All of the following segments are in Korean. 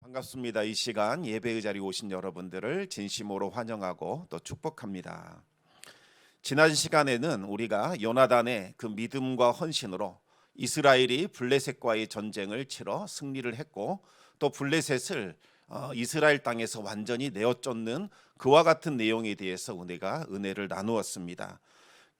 반갑습니다. 이 시간 예배의 자리에 오신 여러분들을 진심으로 환영하고 또 축복합니다. 지난 시간에는 우리가 요나단의 그 믿음과 헌신으로 이스라엘이 블레셋과의 전쟁을 치러 승리를 했고, 또 블레셋을 이스라엘 땅에서 완전히 내어쫓는 그와 같은 내용에 대해서 우리가 은혜를 나누었습니다.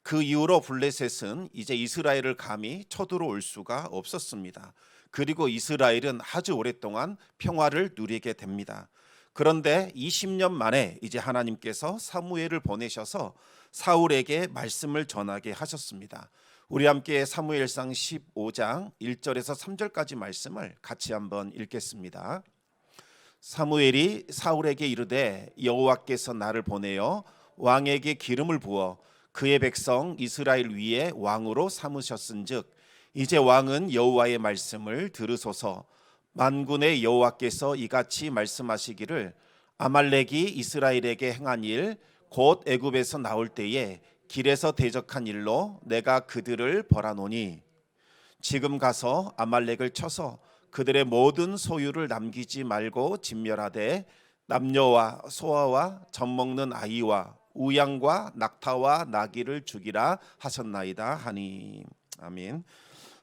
그 이후로 블레셋은 이제 이스라엘을 감히 쳐들어올 수가 없었습니다. 그리고 이스라엘은 아주 오랫동안 평화를 누리게 됩니다. 그런데 20년 만에 이제 하나님께서 사무엘을 보내셔서 사울에게 말씀을 전하게 하셨습니다. 우리 함께 사무엘상 15장 1절에서 3절까지 말씀을 같이 한번 읽겠습니다. 사무엘이 사울에게 이르되 여호와께서 나를 보내어 왕에게 기름을 부어 그의 백성 이스라엘 위에 왕으로 삼으셨은즉 이제 왕은 여호와의 말씀을 들으소서. 만군의 여호와께서 이같이 말씀하시기를 아말렉이 이스라엘에게 행한 일 곧 애굽에서 나올 때에 길에서 대적한 일로 내가 그들을 벌하노니 지금 가서 아말렉을 쳐서 그들의 모든 소유를 남기지 말고 진멸하되 남녀와 소아와 젖먹는 아이와 우양과 낙타와 나귀를 죽이라 하셨나이다 하니. 아멘.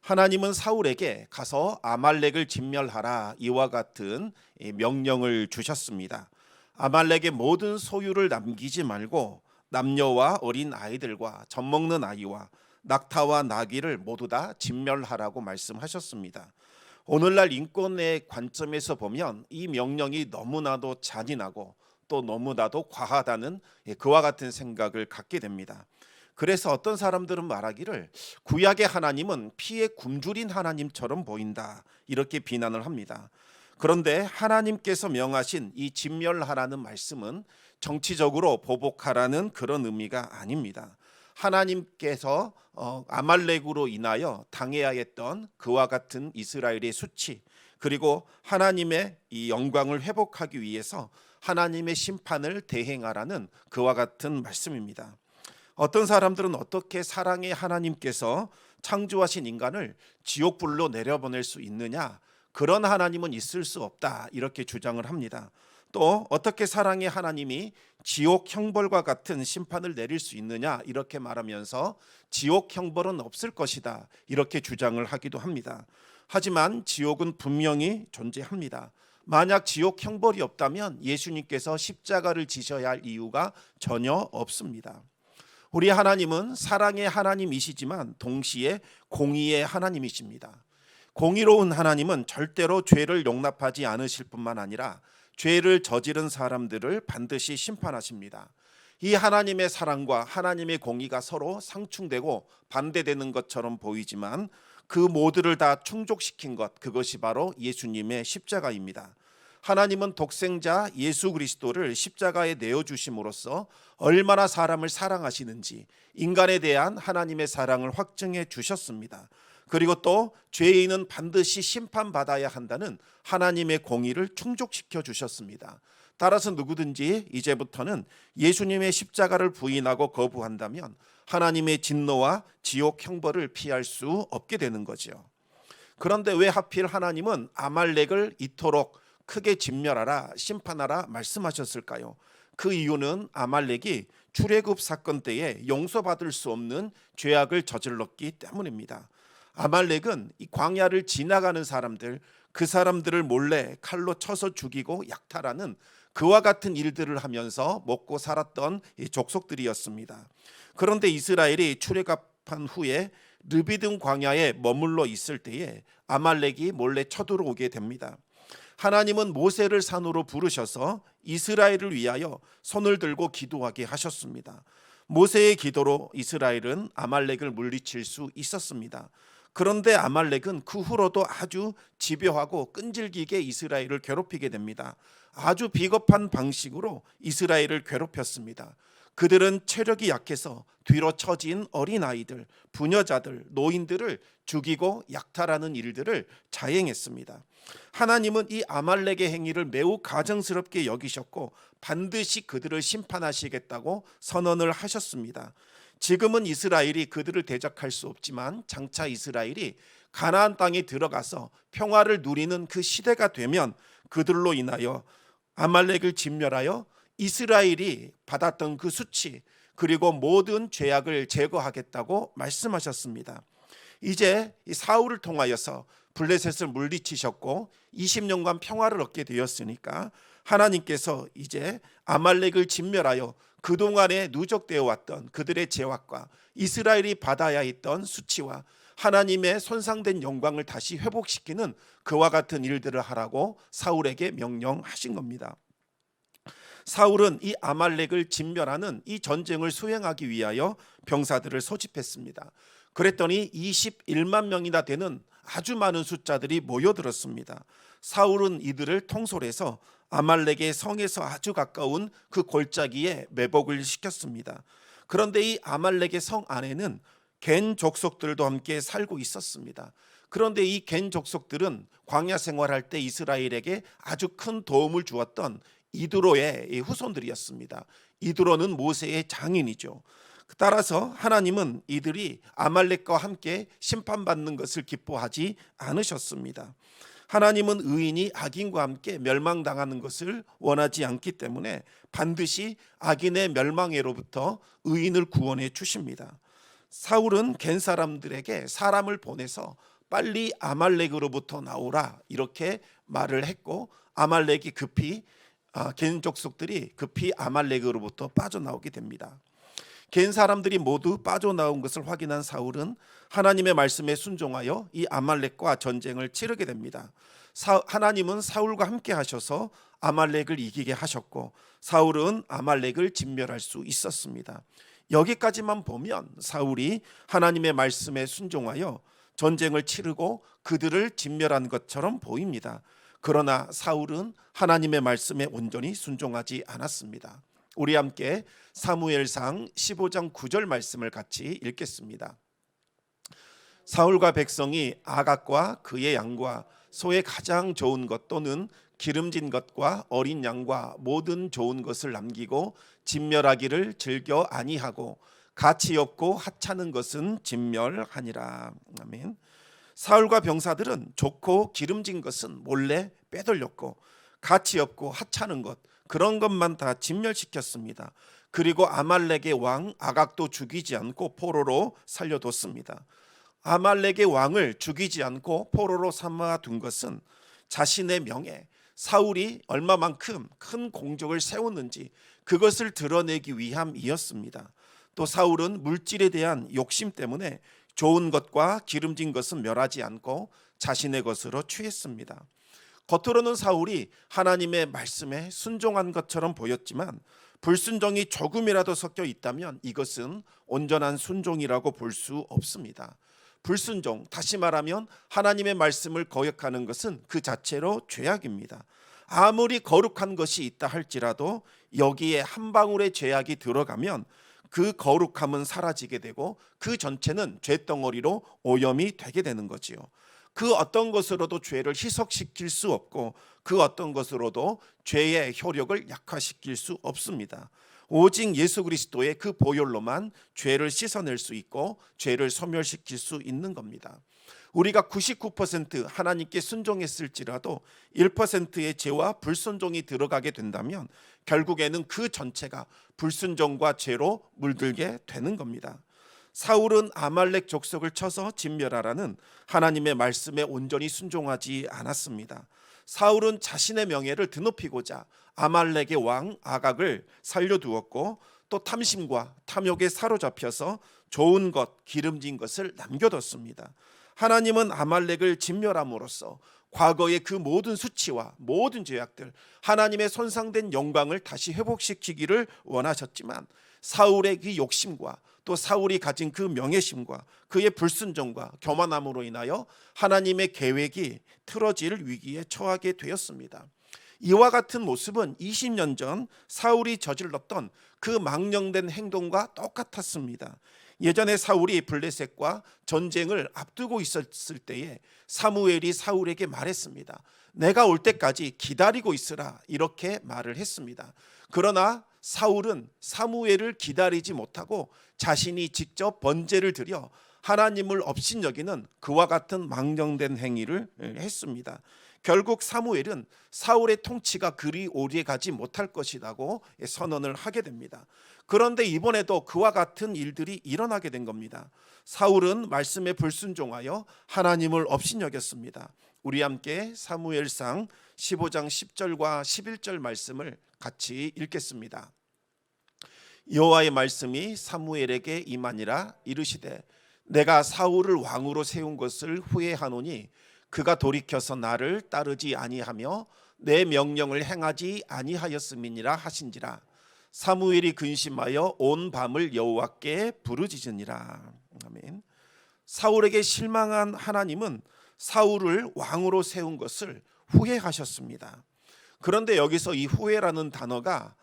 하나님은 사울에게 가서 아말렉을 진멸하라 이와 같은 명령을 주셨습니다. 아말렉의 모든 소유를 남기지 말고 남녀와 어린 아이들과 젖먹는 아이와 낙타와 나귀를 모두 다 진멸하라고 말씀하셨습니다. 오늘날 인권의 관점에서 보면 이 명령이 너무나도 잔인하고 또 너무나도 과하다는 그와 같은 생각을 갖게 됩니다. 그래서 어떤 사람들은 말하기를 구약의 하나님은 피에 굶주린 하나님처럼 보인다 이렇게 비난을 합니다. 그런데 하나님께서 명하신 이 진멸하라는 말씀은 정치적으로 보복하라는 그런 의미가 아닙니다. 하나님께서 아말렉으로 인하여 당해야 했던 그와 같은 이스라엘의 수치, 그리고 하나님의 이 영광을 회복하기 위해서 하나님의 심판을 대행하라는 그와 같은 말씀입니다. 어떤 사람들은 어떻게 사랑의 하나님께서 창조하신 인간을 지옥불로 내려보낼 수 있느냐, 그런 하나님은 있을 수 없다 이렇게 주장을 합니다. 또 어떻게 사랑의 하나님이 지옥 형벌과 같은 심판을 내릴 수 있느냐 이렇게 말하면서 지옥 형벌은 없을 것이다 이렇게 주장을 하기도 합니다. 하지만 지옥은 분명히 존재합니다. 만약 지옥 형벌이 없다면 예수님께서 십자가를 지셔야 할 이유가 전혀 없습니다. 우리 하나님은 사랑의 하나님이시지만 동시에 공의의 하나님이십니다. 공의로운 하나님은 절대로 죄를 용납하지 않으실 뿐만 아니라 죄를 저지른 사람들을 반드시 심판하십니다. 이 하나님의 사랑과 하나님의 공의가 서로 상충되고 반대되는 것처럼 보이지만 그 모두를 다 충족시킨 것, 그것이 바로 예수님의 십자가입니다. 하나님은 독생자 예수 그리스도를 십자가에 내어주심으로써 얼마나 사람을 사랑하시는지 인간에 대한 하나님의 사랑을 확증해 주셨습니다. 그리고 또 죄인은 반드시 심판받아야 한다는 하나님의 공의를 충족시켜 주셨습니다. 따라서 누구든지 이제부터는 예수님의 십자가를 부인하고 거부한다면 하나님의 진노와 지옥 형벌을 피할 수 없게 되는 거죠. 그런데 왜 하필 하나님은 아말렉을 이토록 크게 진멸하라, 심판하라 말씀하셨을까요? 그 이유는 아말렉이 출애굽 사건 때에 용서받을 수 없는 죄악을 저질렀기 때문입니다. 아말렉은 이 광야를 지나가는 사람들, 그 사람들을 몰래 칼로 쳐서 죽이고 약탈하는 그와 같은 일들을 하면서 먹고 살았던 이 족속들이었습니다. 그런데 이스라엘이 출애굽한 후에 르비dim 광야에 머물러 있을 때에 아말렉이 몰래 쳐들어오게 됩니다. 하나님은 모세를 산으로 부르셔서 이스라엘을 위하여 손을 들고 기도하게 하셨습니다. 모세의 기도로 이스라엘은 아말렉을 물리칠 수 있었습니다. 그런데 아말렉은 그 후로도 아주 집요하고 끈질기게 이스라엘을 괴롭히게 됩니다. 아주 비겁한 방식으로 이스라엘을 괴롭혔습니다. 그들은 체력이 약해서 뒤로 처진 어린아이들, 부녀자들, 노인들을 죽이고 약탈하는 일들을 자행했습니다. 하나님은 이 아말렉의 행위를 매우 가증스럽게 여기셨고 반드시 그들을 심판하시겠다고 선언을 하셨습니다. 지금은 이스라엘이 그들을 대적할 수 없지만 장차 이스라엘이 가나안 땅에 들어가서 평화를 누리는 그 시대가 되면 그들로 인하여 아말렉을 진멸하여 이스라엘이 받았던 그 수치 그리고 모든 죄악을 제거하겠다고 말씀하셨습니다. 이제 이 사울을 통하여서 블레셋을 물리치셨고 20년간 평화를 얻게 되었으니까 하나님께서 이제 아말렉을 진멸하여 그동안에 누적되어 왔던 그들의 죄악과 이스라엘이 받아야 했던 수치와 하나님의 손상된 영광을 다시 회복시키는 그와 같은 일들을 하라고 사울에게 명령하신 겁니다. 사울은 이 아말렉을 진멸하는 이 전쟁을 수행하기 위하여 병사들을 소집했습니다. 그랬더니 21만 명이나 되는 아주 많은 숫자들이 모여들었습니다. 사울은 이들을 통솔해서 아말렉의 성에서 아주 가까운 그 골짜기에 매복을 시켰습니다. 그런데 이 아말렉의 성 안에는 겐 족속들도 함께 살고 있었습니다. 그런데 이 겐 족속들은 광야 생활할 때 이스라엘에게 아주 큰 도움을 주었던 이드로의 후손들이었습니다. 이드로는 모세의 장인이죠. 따라서 하나님은 이들이 아말렉과 함께 심판받는 것을 기뻐하지 않으셨습니다. 하나님은 의인이 악인과 함께 멸망당하는 것을 원하지 않기 때문에 반드시 악인의 멸망에로부터 의인을 구원해 주십니다. 사울은 겐 사람들에게 사람을 보내서 빨리 아말렉으로부터 나오라 이렇게 말을 했고 아말렉이 급히 겐 족속들이 급히 아말렉으로부터 빠져나오게 됩니다. 겐 사람들이 모두 빠져나온 것을 확인한 사울은 하나님의 말씀에 순종하여 이 아말렉과 전쟁을 치르게 됩니다. 하나님은 사울과 함께 하셔서 아말렉을 이기게 하셨고 사울은 아말렉을 진멸할 수 있었습니다. 여기까지만 보면 사울이 하나님의 말씀에 순종하여 전쟁을 치르고 그들을 진멸한 것처럼 보입니다. 그러나 사울은 하나님의 말씀에 온전히 순종하지 않았습니다. 우리 함께 사무엘상 15장 9절 말씀을 같이 읽겠습니다. 사울과 백성이 아각과 그의 양과 소의 가장 좋은 것 또는 기름진 것과 어린 양과 모든 좋은 것을 남기고 진멸하기를 즐겨 아니하고 가치 없고 하찮은 것은 진멸하니라. 아멘. 사울과 병사들은 좋고 기름진 것은 몰래 빼돌렸고 가치 없고 하찮은 것 그런 것만 다 진멸시켰습니다. 그리고 아말렉의 왕 아각도 죽이지 않고 포로로 살려뒀습니다. 아말렉의 왕을 죽이지 않고 포로로 삼아둔 것은 자신의 명예, 사울이 얼마만큼 큰 공적을 세웠는지 그것을 드러내기 위함이었습니다. 또 사울은 물질에 대한 욕심 때문에 좋은 것과 기름진 것은 멸하지 않고 자신의 것으로 취했습니다. 겉으로는 사울이 하나님의 말씀에 순종한 것처럼 보였지만 불순종이 조금이라도 섞여 있다면 이것은 온전한 순종이라고 볼 수 없습니다. 불순종, 다시 말하면 하나님의 말씀을 거역하는 것은 그 자체로 죄악입니다. 아무리 거룩한 것이 있다 할지라도 여기에 한 방울의 죄악이 들어가면 그 거룩함은 사라지게 되고 그 전체는 죄덩어리로 오염이 되게 되는 거지요. 그 어떤 것으로도 죄를 희석시킬 수 없고 그 어떤 것으로도 죄의 효력을 약화시킬 수 없습니다. 오직 예수 그리스도의 그 보혈로만 죄를 씻어낼 수 있고 죄를 소멸시킬 수 있는 겁니다. 우리가 99% 하나님께 순종했을지라도 1%의 죄와 불순종이 들어가게 된다면 결국에는 그 전체가 불순종과 죄로 물들게 되는 겁니다. 사울은 아말렉 족속을 쳐서 진멸하라는 하나님의 말씀에 온전히 순종하지 않았습니다. 사울은 자신의 명예를 드높이고자 아말렉의 왕 아각을 살려두었고 또 탐심과 탐욕에 사로잡혀서 좋은 것, 기름진 것을 남겨뒀습니다. 하나님은 아말렉을 진멸함으로써 과거의 그 모든 수치와 모든 죄악들, 하나님의 손상된 영광을 다시 회복시키기를 원하셨지만 사울의 그 욕심과 또 사울이 가진 그 명예심과 그의 불순종과 교만함으로 인하여 하나님의 계획이 틀어질 위기에 처하게 되었습니다. 이와 같은 모습은 20년 전 사울이 저질렀던 그 망령된 행동과 똑같았습니다. 예전에 사울이 블레셋과 전쟁을 앞두고 있었을 때에 사무엘이 사울에게 말했습니다. 내가 올 때까지 기다리고 있으라 이렇게 말을 했습니다. 그러나 사울은 사무엘을 기다리지 못하고 자신이 직접 번제를 드려 하나님을 업신여기는 그와 같은 망령된 행위를 했습니다. 결국 사무엘은 사울의 통치가 그리 오래 가지 못할 것이라고 선언을 하게 됩니다. 그런데 이번에도 그와 같은 일들이 일어나게 된 겁니다. 사울은 말씀에 불순종하여 하나님을 업신여겼습니다. 우리 함께 사무엘상 15장 10절과 11절 말씀을 같이 읽겠습니다. 여호와의 말씀이 사무엘에게 임하니라. 이르시되 내가 사울을 왕으로 세운 것을 후회하노니 그가 돌이켜서 나를 따르지 아니하며 내 명령을 행하지 아니하였음이니라 하신지라. 사무엘이 근심하여 온 밤을 여호와께 부르짖으니라. 아멘. 사울에게 실망한 하나님은 사울을 왕으로 세운 것을 후회하셨습니다. 그런데 여기서 이 후회라는 단어가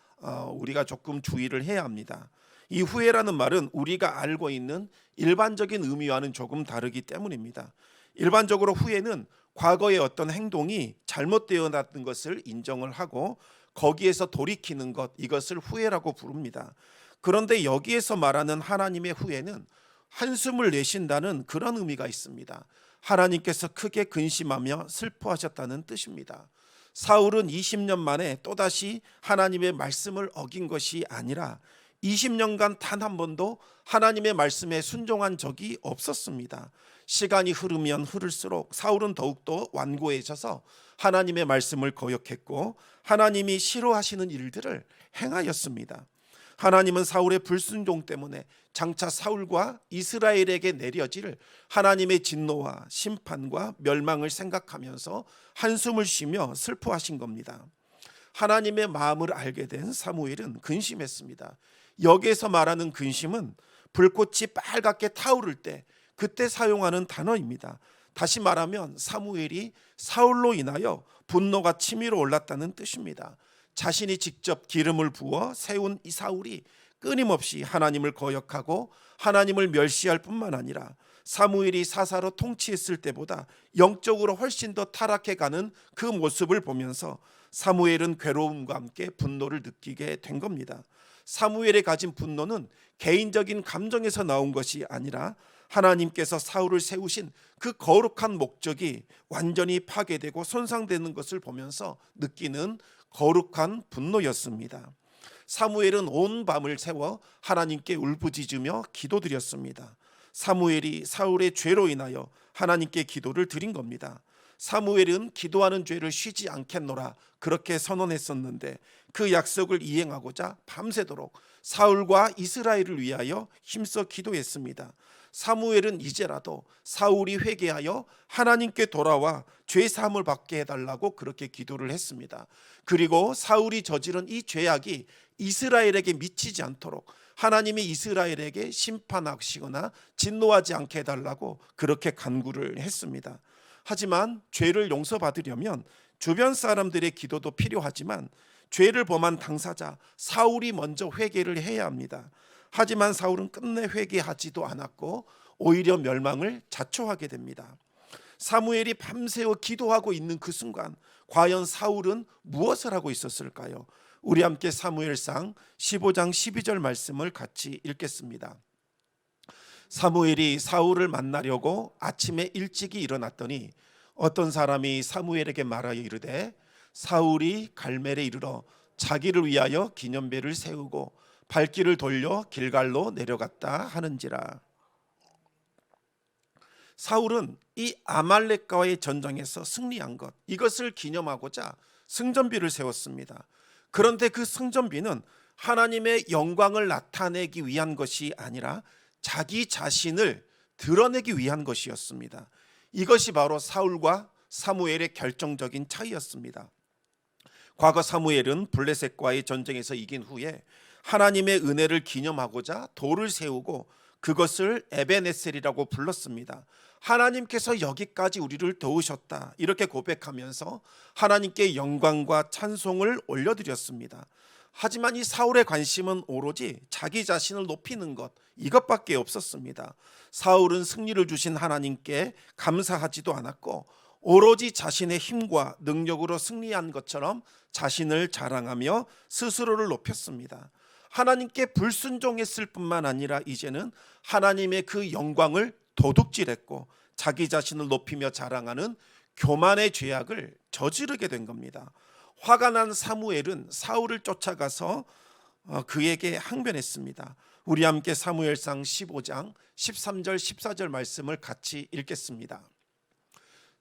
우리가 조금 주의를 해야 합니다. 이 후회라는 말은 우리가 알고 있는 일반적인 의미와는 조금 다르기 때문입니다. 일반적으로 후회는 과거의 어떤 행동이 잘못되어놨던 것을 인정을 하고 거기에서 돌이키는 것, 이것을 후회라고 부릅니다. 그런데 여기에서 말하는 하나님의 후회는 한숨을 내쉰다는 그런 의미가 있습니다. 하나님께서 크게 근심하며 슬퍼하셨다는 뜻입니다. 사울은 20년 만에 또다시 하나님의 말씀을 어긴 것이 아니라 20년간 단 한 번도 하나님의 말씀에 순종한 적이 없었습니다. 시간이 흐르면 흐를수록 사울은 더욱더 완고해져서 하나님의 말씀을 거역했고 하나님이 싫어하시는 일들을 행하였습니다. 하나님은 사울의 불순종 때문에 장차 사울과 이스라엘에게 내려질 하나님의 진노와 심판과 멸망을 생각하면서 한숨을 쉬며 슬퍼하신 겁니다. 하나님의 마음을 알게 된 사무엘은 근심했습니다. 여기에서 말하는 근심은 불꽃이 빨갛게 타오를 때 그때 사용하는 단어입니다. 다시 말하면 사무엘이 사울로 인하여 분노가 치밀어 올랐다는 뜻입니다. 자신이 직접 기름을 부어 세운 이 사울이 끊임없이 하나님을 거역하고 하나님을 멸시할 뿐만 아니라 사무엘이 사사로 통치했을 때보다 영적으로 훨씬 더 타락해가는 그 모습을 보면서 사무엘은 괴로움과 함께 분노를 느끼게 된 겁니다. 사무엘이 가진 분노는 개인적인 감정에서 나온 것이 아니라 하나님께서 사울을 세우신 그 거룩한 목적이 완전히 파괴되고 손상되는 것을 보면서 느끼는 거룩한 분노였습니다. 사무엘은 온 밤을 새워 하나님께 울부짖으며 기도드렸습니다. 사무엘이 사울의 죄로 인하여 하나님께 기도를 드린 겁니다. 사무엘은 기도하는 죄를 쉬지 않겠노라 그렇게 선언했었는데 그 약속을 이행하고자 밤새도록 사울과 이스라엘을 위하여 힘써 기도했습니다. 사무엘은 이제라도 사울이 회개하여 하나님께 돌아와 죄 사함을 받게 해달라고 그렇게 기도를 했습니다. 그리고 사울이 저지른 이 죄악이 이스라엘에게 미치지 않도록 하나님이 이스라엘에게 심판하시거나 진노하지 않게 해달라고 그렇게 간구를 했습니다. 하지만 죄를 용서받으려면 주변 사람들의 기도도 필요하지만 죄를 범한 당사자 사울이 먼저 회개를 해야 합니다. 하지만 사울은 끝내 회개하지도 않았고 오히려 멸망을 자초하게 됩니다. 사무엘이 밤새워 기도하고 있는 그 순간 과연 사울은 무엇을 하고 있었을까요? 우리 함께 사무엘상 15장 12절 말씀을 같이 읽겠습니다. 사무엘이 사울을 만나려고 아침에 일찍이 일어났더니 어떤 사람이 사무엘에게 말하여 이르되 사울이 갈멜에 이르러 자기를 위하여 기념배를 세우고 발길을 돌려 길갈로 내려갔다 하는지라. 사울은 이 아말렉과의 전쟁에서 승리한 것, 이것을 기념하고자 승전비를 세웠습니다. 그런데 그 승전비는 하나님의 영광을 나타내기 위한 것이 아니라 자기 자신을 드러내기 위한 것이었습니다. 이것이 바로 사울과 사무엘의 결정적인 차이였습니다. 과거 사무엘은 블레셋과의 전쟁에서 이긴 후에 하나님의 은혜를 기념하고자 돌을 세우고 그것을 에베네셀이라고 불렀습니다. 하나님께서 여기까지 우리를 도우셨다 이렇게 고백하면서 하나님께 영광과 찬송을 올려드렸습니다. 하지만 이 사울의 관심은 오로지 자기 자신을 높이는 것, 이것밖에 없었습니다. 사울은 승리를 주신 하나님께 감사하지도 않았고 오로지 자신의 힘과 능력으로 승리한 것처럼 자신을 자랑하며 스스로를 높였습니다. 하나님께 불순종했을 뿐만 아니라 이제는 하나님의 그 영광을 도둑질했고 자기 자신을 높이며 자랑하는 교만의 죄악을 저지르게 된 겁니다. 화가 난 사무엘은 사울을 쫓아가서 그에게 항변했습니다. 우리 함께 사무엘상 15장 13절 14절 말씀을 같이 읽겠습니다.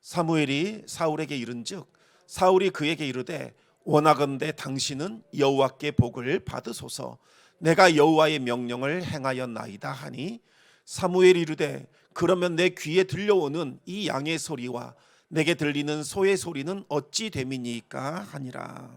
사무엘이 사울에게 이른즉 사울이 그에게 이르되 원하건대 당신은 여호와께 복을 받으소서. 내가 여호와의 명령을 행하였나이다 하니 사무엘이 이르되 그러면 내 귀에 들려오는 이 양의 소리와 내게 들리는 소의 소리는 어찌 됨이니까 하니라.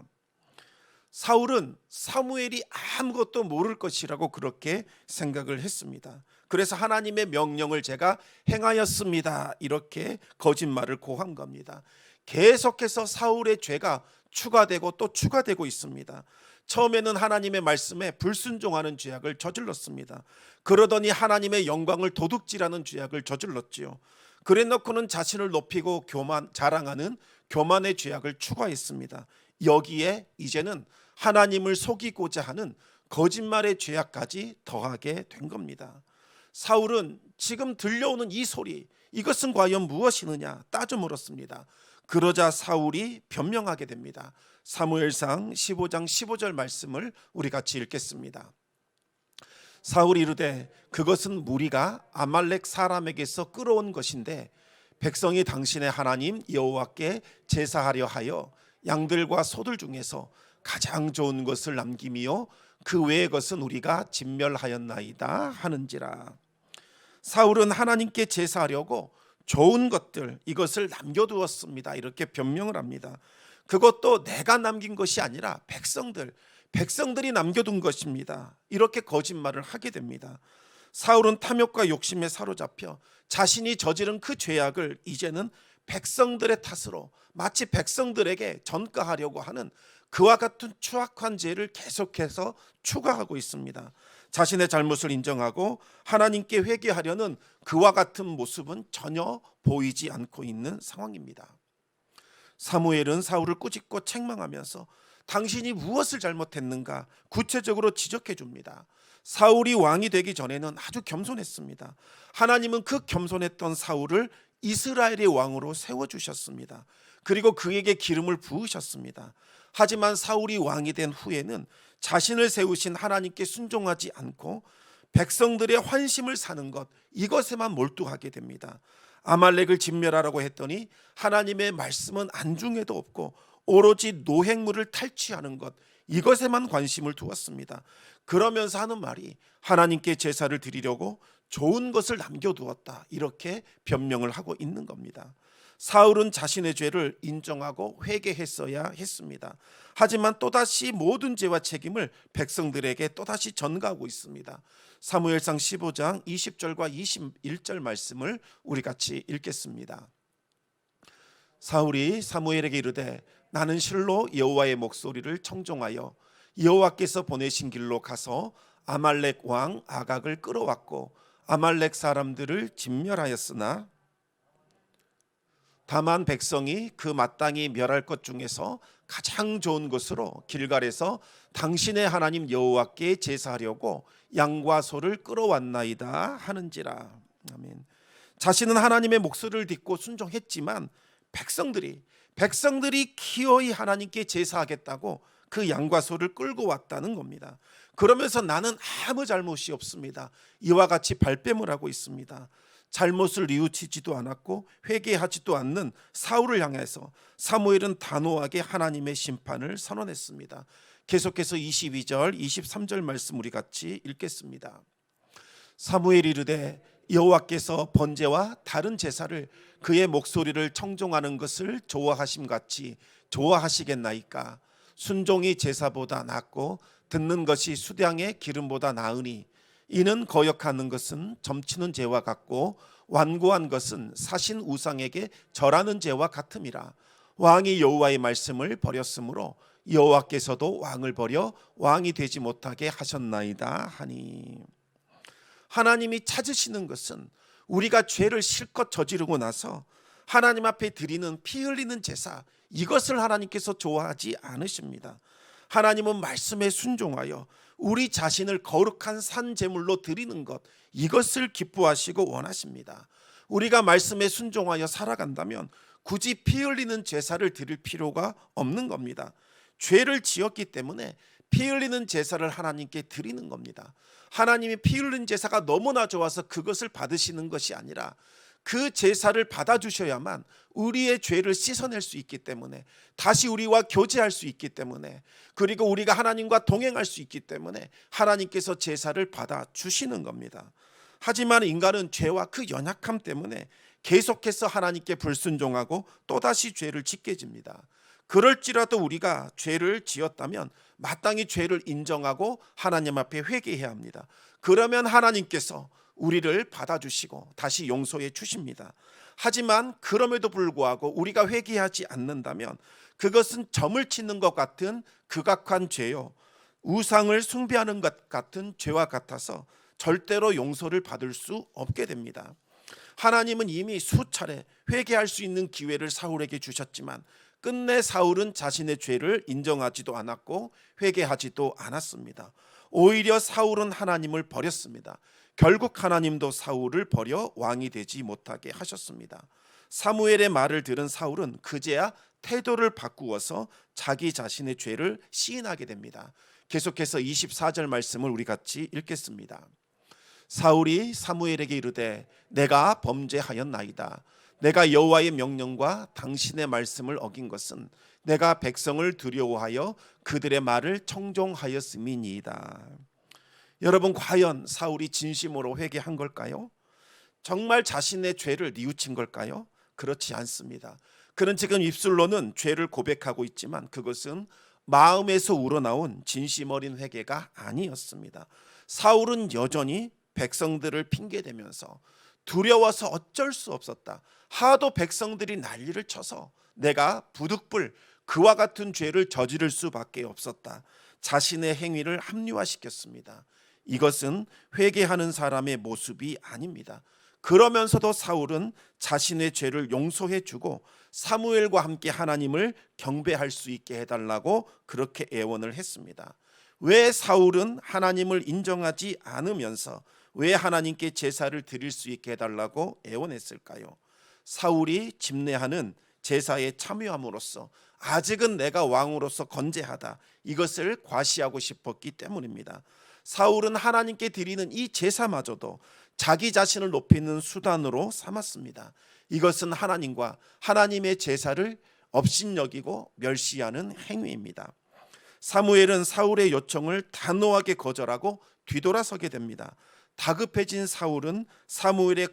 사울은 사무엘이 아무것도 모를 것이라고 그렇게 생각을 했습니다. 그래서 하나님의 명령을 제가 행하였습니다, 이렇게 거짓말을 고한 겁니다. 계속해서 사울의 죄가 추가되고 또 추가되고 있습니다. 처음에는 하나님의 말씀에 불순종하는 죄악을 저질렀습니다. 그러더니 하나님의 영광을 도둑질하는 죄악을 저질렀지요. 그래놓고는 자신을 높이고 자랑하는 교만의 죄악을 추가했습니다. 여기에 이제는 하나님을 속이고자 하는 거짓말의 죄악까지 더하게 된 겁니다. 사울은 지금 들려오는 이 소리, 이것은 과연 무엇이느냐 따져 물었습니다. 그러자 사울이 변명하게 됩니다. 사무엘상 15장 15절 말씀을 우리 같이 읽겠습니다. 사울이 이르되 그것은 무리가 아말렉 사람에게서 끌어온 것인데 백성이 당신의 하나님 여호와께 제사하려 하여 양들과 소들 중에서 가장 좋은 것을 남김이요 그 외의 것은 우리가 진멸하였나이다 하는지라. 사울은 하나님께 제사하려고 좋은 것들, 이것을 남겨두었습니다, 이렇게 변명을 합니다. 그것도 내가 남긴 것이 아니라 백성들이 남겨둔 것입니다, 이렇게 거짓말을 하게 됩니다. 사울은 탐욕과 욕심에 사로잡혀 자신이 저지른 그 죄악을 이제는 백성들의 탓으로 마치 백성들에게 전가하려고 하는 그와 같은 추악한 죄를 계속해서 추가하고 있습니다. 자신의 잘못을 인정하고 하나님께 회개하려는 그와 같은 모습은 전혀 보이지 않고 있는 상황입니다. 사무엘은 사울을 꾸짖고 책망하면서 당신이 무엇을 잘못했는가 구체적으로 지적해 줍니다. 사울이 왕이 되기 전에는 아주 겸손했습니다. 하나님은 그 겸손했던 사울을 이스라엘의 왕으로 세워주셨습니다. 그리고 그에게 기름을 부으셨습니다. 하지만 사울이 왕이 된 후에는 자신을 세우신 하나님께 순종하지 않고 백성들의 환심을 사는 것, 이것에만 몰두하게 됩니다. 아말렉을 진멸하라고 했더니 하나님의 말씀은 안중에도 없고 오로지 노획물을 탈취하는 것, 이것에만 관심을 두었습니다. 그러면서 하는 말이 하나님께 제사를 드리려고 좋은 것을 남겨두었다, 이렇게 변명을 하고 있는 겁니다. 사울은 자신의 죄를 인정하고 회개했어야 했습니다. 하지만 또다시 모든 죄와 책임을 백성들에게 또다시 전가하고 있습니다. 사무엘상 15장 20절과 21절 말씀을 우리 같이 읽겠습니다. 사울이 사무엘에게 이르되 나는 실로 여호와의 목소리를 청종하여 여호와께서 보내신 길로 가서 아말렉 왕 아각을 끌어왔고 아말렉 사람들을 진멸하였으나 다만 백성이 그 마땅히 멸할 것 중에서 가장 좋은 것으로 길갈에서 당신의 하나님 여호와께 제사하려고 양과 소를 끌어왔나이다 하는지라. 아멘. 자신은 하나님의 목소리를 듣고 순종했지만 백성들이 기어이 하나님께 제사하겠다고 그 양과 소를 끌고 왔다는 겁니다. 그러면서 나는 아무 잘못이 없습니다, 이와 같이 발뺌을 하고 있습니다. 잘못을 뉘우치지도 않았고 회개하지도 않는 사울을 향해서 사무엘은 단호하게 하나님의 심판을 선언했습니다. 계속해서 22절 23절 말씀 우리 같이 읽겠습니다. 사무엘이 이르되 여호와께서 번제와 다른 제사를 그의 목소리를 청종하는 것을 좋아하심같이 좋아하시겠나이까. 순종이 제사보다 낫고 듣는 것이 수량의 기름보다 나으니 이는 거역하는 것은 점치는 죄와 같고 완고한 것은 사신 우상에게 절하는 죄와 같음이라. 왕이 여호와의 말씀을 버렸으므로 여호와께서도 왕을 버려 왕이 되지 못하게 하셨나이다 하니. 하나님이 찾으시는 것은 우리가 죄를 실컷 저지르고 나서 하나님 앞에 드리는 피 흘리는 제사, 이것을 하나님께서 좋아하지 않으십니다. 하나님은 말씀에 순종하여 우리 자신을 거룩한 산 제물로 드리는 것, 이것을 기뻐하시고 원하십니다. 우리가 말씀에 순종하여 살아간다면 굳이 피 흘리는 제사를 드릴 필요가 없는 겁니다. 죄를 지었기 때문에 피 흘리는 제사를 하나님께 드리는 겁니다. 하나님이 피 흘린 제사가 너무나 좋아서 그것을 받으시는 것이 아니라 그 제사를 받아주셔야만 우리의 죄를 씻어낼 수 있기 때문에, 다시 우리와 교제할 수 있기 때문에, 그리고 우리가 하나님과 동행할 수 있기 때문에 하나님께서 제사를 받아주시는 겁니다. 하지만 인간은 죄와 그 연약함 때문에 계속해서 하나님께 불순종하고 또다시 죄를 짓게 됩니다. 그럴지라도 우리가 죄를 지었다면 마땅히 죄를 인정하고 하나님 앞에 회개해야 합니다. 그러면 하나님께서 우리를 받아주시고 다시 용서해 주십니다. 하지만 그럼에도 불구하고 우리가 회개하지 않는다면 그것은 점을 치는 것 같은 극악한 죄요, 우상을 숭배하는 것 같은 죄와 같아서 절대로 용서를 받을 수 없게 됩니다. 하나님은 이미 수차례 회개할 수 있는 기회를 사울에게 주셨지만 끝내 사울은 자신의 죄를 인정하지도 않았고 회개하지도 않았습니다. 오히려 사울은 하나님을 버렸습니다. 결국 하나님도 사울을 버려 왕이 되지 못하게 하셨습니다. 사무엘의 말을 들은 사울은 그제야 태도를 바꾸어서 자기 자신의 죄를 시인하게 됩니다. 계속해서 24절 말씀을 우리 같이 읽겠습니다. 사울이 사무엘에게 이르되 내가 범죄하였나이다. 내가 여호와의 명령과 당신의 말씀을 어긴 것은 내가 백성을 두려워하여 그들의 말을 청종하였음이니이다. 여러분, 과연 사울이 진심으로 회개한 걸까요? 정말 자신의 죄를 뉘우친 걸까요? 그렇지 않습니다. 그는 지금 입술로는 죄를 고백하고 있지만 그것은 마음에서 우러나온 진심 어린 회개가 아니었습니다. 사울은 여전히 백성들을 핑계대면서 두려워서 어쩔 수 없었다, 하도 백성들이 난리를 쳐서 내가 부득불 그와 같은 죄를 저지를 수밖에 없었다, 자신의 행위를 합리화시켰습니다. 이것은 회개하는 사람의 모습이 아닙니다. 그러면서도 사울은 자신의 죄를 용서해 주고 사무엘과 함께 하나님을 경배할 수 있게 해달라고 그렇게 애원을 했습니다. 왜 사울은 하나님을 인정하지 않으면서 왜 하나님께 제사를 드릴 수 있게 해달라고 애원했을까요? 사울이 집례하는 제사에 참여함으로써 아직은 내가 왕으로서 건재하다, 이것을 과시하고 싶었기 때문입니다. 사울은 하나님께 드리는 이 제사마저도 자기 자신을 높이는 수단으로 삼았습니다. 이것은 하나님과 하나님의 제사를 업신여기고 멸시하는 행위입니다. 사무엘은 사울의 요청을 단호하게 거절하고 뒤돌아서게 됩니다. 다급해진 사울은 사무엘의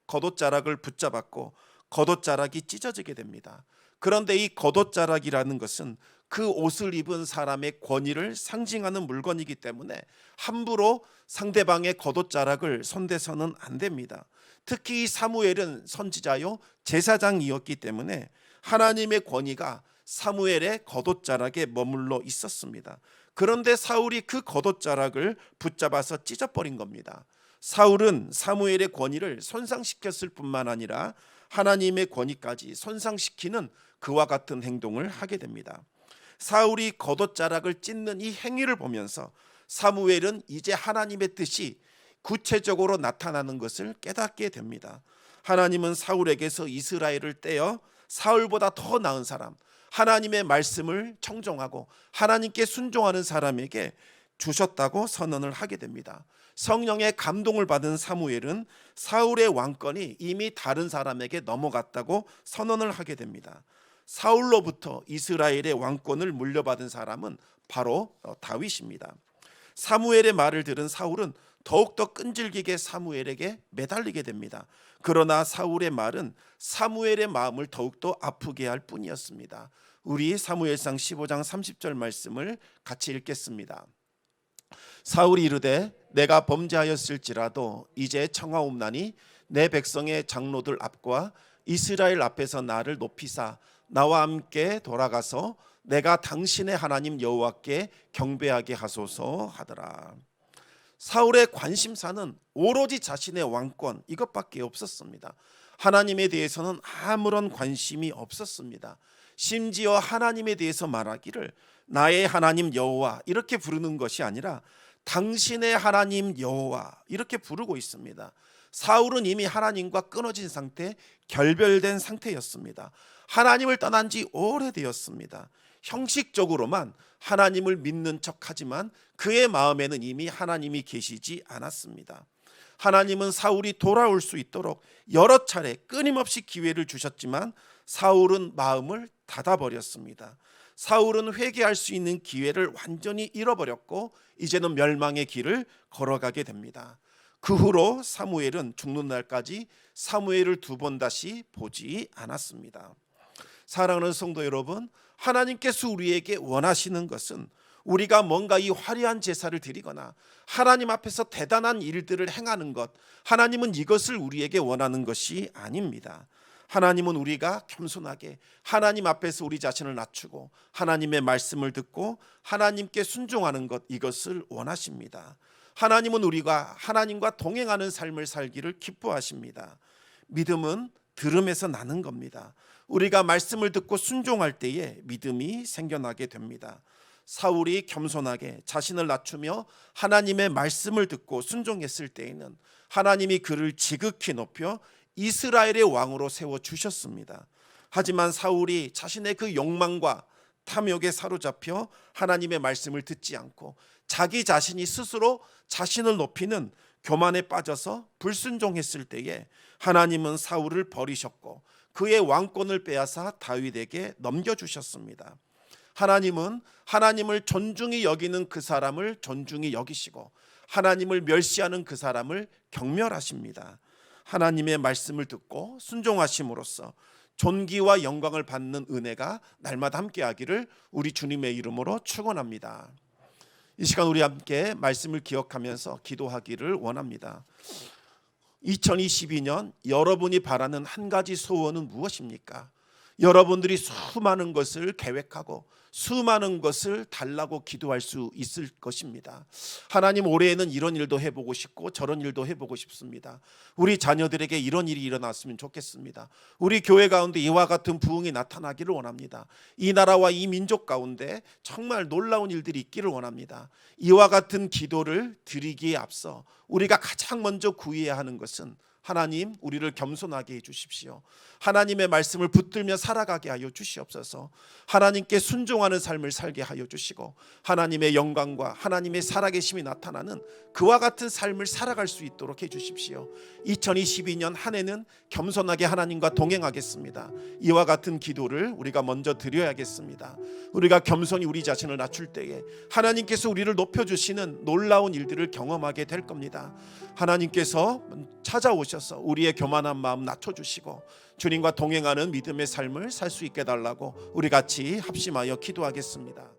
겉옷자락을 붙잡았고 겉옷자락이 찢어지게 됩니다. 그런데 이 겉옷자락이라는 것은 그 옷을 입은 사람의 권위를 상징하는 물건이기 때문에 함부로 상대방의 겉옷자락을 손대서는 안 됩니다. 특히 이 사무엘은 선지자요 제사장이었기 때문에 하나님의 권위가 사무엘의 겉옷자락에 머물러 있었습니다. 그런데 사울이 그 겉옷자락을 붙잡아서 찢어버린 겁니다. 사울은 사무엘의 권위를 손상시켰을 뿐만 아니라 하나님의 권위까지 손상시키는 그와 같은 행동을 하게 됩니다. 사울이 겉옷자락을 찢는 이 행위를 보면서 사무엘은 이제 하나님의 뜻이 구체적으로 나타나는 것을 깨닫게 됩니다. 하나님은 사울에게서 이스라엘을 떼어 사울보다 더 나은 사람, 하나님의 말씀을 청종하고 하나님께 순종하는 사람에게 주셨다고 선언을 하게 됩니다. 성령의 감동을 받은 사무엘은 사울의 왕권이 이미 다른 사람에게 넘어갔다고 선언을 하게 됩니다. 사울로부터 이스라엘의 왕권을 물려받은 사람은 바로 다윗입니다. 사무엘의 말을 들은 사울은 더욱더 끈질기게 사무엘에게 매달리게 됩니다. 그러나 사울의 말은 사무엘의 마음을 더욱더 아프게 할 뿐이었습니다. 우리 사무엘상 15장 30절 말씀을 같이 읽겠습니다. 사울이 이르되 내가 범죄하였을지라도 이제 청하옵나니 내 백성의 장로들 앞과 이스라엘 앞에서 나를 높이사 나와 함께 돌아가서 내가 당신의 하나님 여호와께 경배하게 하소서 하더라. 사울의 관심사는 오로지 자신의 왕권 이것밖에 없었습니다. 하나님에 대해서는 아무런 관심이 없었습니다. 심지어 하나님에 대해서 말하기를 나의 하나님 여호와 이렇게 부르는 것이 아니라 당신의 하나님 여호와 이렇게 부르고 있습니다. 사울은 이미 하나님과 끊어진 상태, 결별된 상태였습니다. 하나님을 떠난 지 오래되었습니다. 형식적으로만 하나님을 믿는 척하지만 그의 마음에는 이미 하나님이 계시지 않았습니다. 하나님은 사울이 돌아올 수 있도록 여러 차례 끊임없이 기회를 주셨지만 사울은 마음을 닫아버렸습니다. 사울은 회개할 수 있는 기회를 완전히 잃어버렸고 이제는 멸망의 길을 걸어가게 됩니다. 그 후로 사무엘은 죽는 날까지 사무엘을 두 번 다시 보지 않았습니다. 사랑하는 성도 여러분, 하나님께서 우리에게 원하시는 것은 우리가 뭔가 이 화려한 제사를 드리거나 하나님 앞에서 대단한 일들을 행하는 것, 하나님은 이것을 우리에게 원하는 것이 아닙니다. 하나님은 우리가 겸손하게 하나님 앞에서 우리 자신을 낮추고 하나님의 말씀을 듣고 하나님께 순종하는 것, 이것을 원하십니다. 하나님은 우리가 하나님과 동행하는 삶을 살기를 기뻐하십니다. 믿음은 들음에서 나는 겁니다. 우리가 말씀을 듣고 순종할 때에 믿음이 생겨나게 됩니다. 사울이 겸손하게 자신을 낮추며 하나님의 말씀을 듣고 순종했을 때에는 하나님이 그를 지극히 높여 이스라엘의 왕으로 세워주셨습니다. 하지만 사울이 자신의 그 욕망과 탐욕에 사로잡혀 하나님의 말씀을 듣지 않고 자기 자신이 스스로 자신을 높이는 교만에 빠져서 불순종했을 때에 하나님은 사울을 버리셨고 그의 왕권을 빼앗아 다윗에게 넘겨주셨습니다. 하나님은 하나님을 존중히 여기는 그 사람을 존중히 여기시고 하나님을 멸시하는 그 사람을 경멸하십니다. 하나님의 말씀을 듣고 순종하심으로써 존귀와 영광을 받는 은혜가 날마다 함께하기를 우리 주님의 이름으로 축원합니다. 이 시간 우리 함께 말씀을 기억하면서 기도하기를 원합니다. 2022년 여러분이 바라는 한 가지 소원은 무엇입니까? 여러분들이 수많은 것을 계획하고 수많은 것을 달라고 기도할 수 있을 것입니다. 하나님, 올해에는 이런 일도 해보고 싶고 저런 일도 해보고 싶습니다. 우리 자녀들에게 이런 일이 일어났으면 좋겠습니다. 우리 교회 가운데 이와 같은 부흥이 나타나기를 원합니다. 이 나라와 이 민족 가운데 정말 놀라운 일들이 있기를 원합니다. 이와 같은 기도를 드리기에 앞서 우리가 가장 먼저 구해야 하는 것은 하나님, 우리를 겸손하게 해주십시오. 하나님의 말씀을 붙들며 살아가게 하여 주시옵소서. 하나님께 순종하는 삶을 살게 하여 주시고 하나님의 영광과 하나님의 살아계심이 나타나는 그와 같은 삶을 살아갈 수 있도록 해주십시오. 2022년 한 해는 겸손하게 하나님과 동행하겠습니다. 이와 같은 기도를 우리가 먼저 드려야겠습니다. 우리가 겸손히 우리 자신을 낮출 때에 하나님께서 우리를 높여주시는 놀라운 일들을 경험하게 될 겁니다. 하나님께서 찾아오셔서 우리의 교만한 마음 낮춰주시고 주님과 동행하는 믿음의 삶을 살 수 있게 달라고 우리 같이 합심하여 기도하겠습니다.